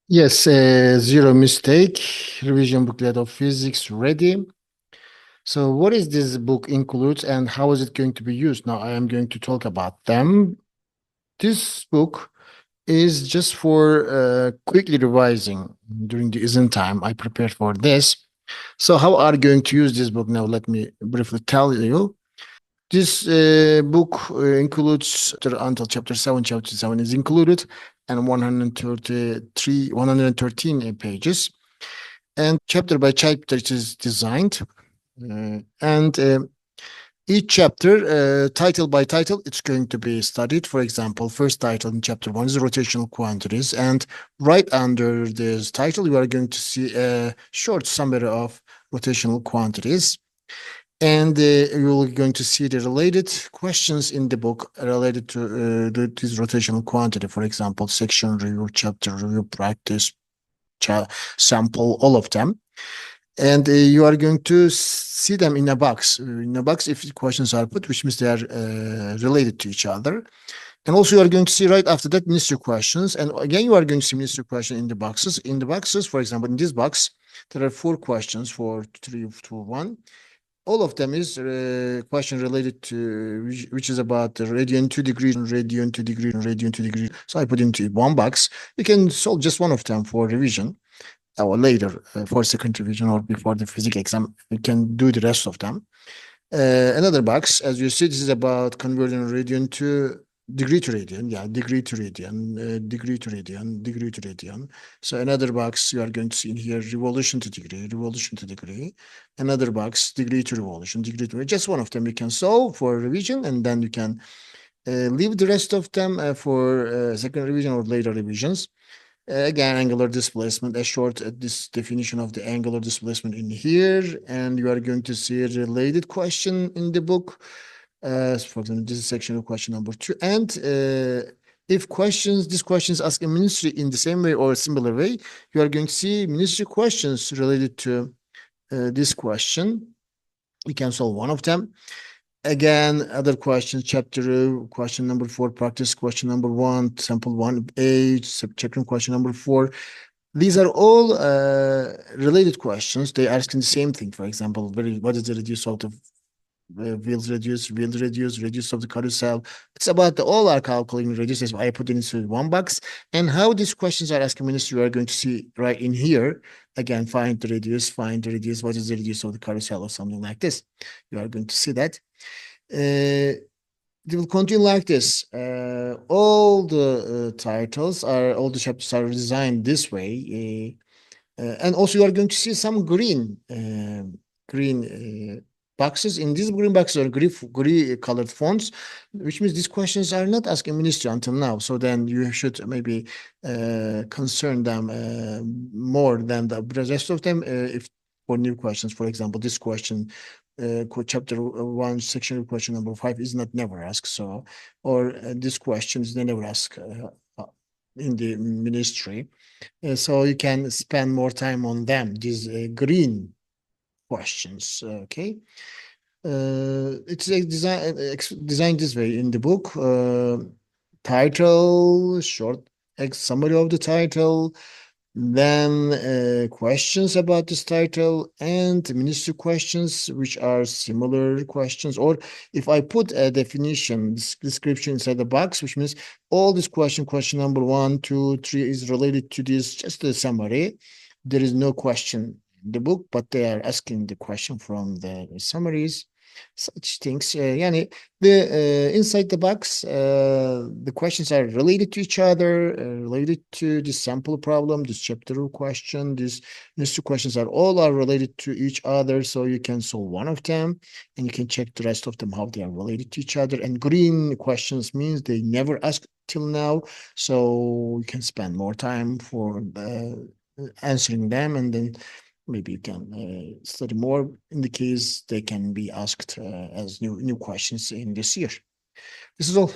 Yes, zero mistake. Revision booklet of physics ready. So what is this book includes and how is it going to be used? Now I am going to talk about them. This book is just for quickly revising during the exam time. I prepared for this. So how are you going to use this book? Now let me briefly tell you. This book includes until chapter 7. Chapter 7 is included and 113 pages. And chapter by chapter it is designed. And each chapter, title by title, it's going to be studied. For example, first title in chapter 1 is rotational quantities. And right under this title, you are going to see a short summary of rotational quantities. And you're going to see the related questions in the book related to this rotational quantity. For example, section review, chapter review, practice, sample, all of them. And you are going to see them in a box. In a box, if questions are put, which means they are related to each other. And also, you are going to see right after that ministry questions. And again, you are going to see ministry question in the boxes. In the boxes, for example, in this box, there are 4 questions for 3 to 1. All of them is question related to which is about the radian 2 degrees, radian 2 degrees, and radian 2 degrees. So I put into one box. You can solve just one of them for revision or later for second revision or before the physics exam. You can do the rest of them. Another box, as you see, this is about converting radian to degree to radian. Yeah, degree to radian, degree to radian, degree to radian. So another box you are going to see in here, revolution to degree, revolution to degree. Another box, degree to revolution, degree to just one of them you can solve for revision, and then you can leave the rest of them for second revision or later revisions. Again, angular displacement, a short this definition of the angular displacement in here, and you are going to see a related question in the book. For example, this is section of question number 2. And if these questions asked in ministry in the same way or similar way, you are going to see ministry questions related to this question. You can solve one of them. Again, other questions, chapter question number 4, practice question number 1, sample 1A, chapter question number 4. These are all related questions. They ask the same thing. For example, what is the reduce of the wheels reduce of the carousel. It's about all our calculating reduces. I put it into one box. And how these questions are asked ministry, you are going to see right in here. Again, find the radius, what is the radius of the carousel or something like this. You are going to see that. It will continue like this. All the all the chapters are designed this way. And also you are going to see some green boxes. In these green boxes are green colored fonts, which means these questions are not asked in ministry until now. So then you should maybe concern them more than the rest of them if for new questions. For example, this question, chapter 1, section question number 5 is not never asked. So, or this question is never asked in the ministry. So you can spend more time on them, these green questions. Okay. It's designed this way in the book. Title, short summary of the title, then questions about this title and ministry questions, which are similar questions. Or if I put a definition, description inside the box, which means all this question number 1, 2, 3 is related to this, just a summary. There is no question in the book, but they are asking the question from the summaries. Such things. Yani the inside the box, the questions are related to each other, related to this sample problem, this chapter question, these 2 questions are related to each other. So you can solve one of them, and you can check the rest of them how they are related to each other. And green questions means they never asked till now, so you can spend more time for answering them, and then maybe you can study more in the case they can be asked as new questions in this year. This is all.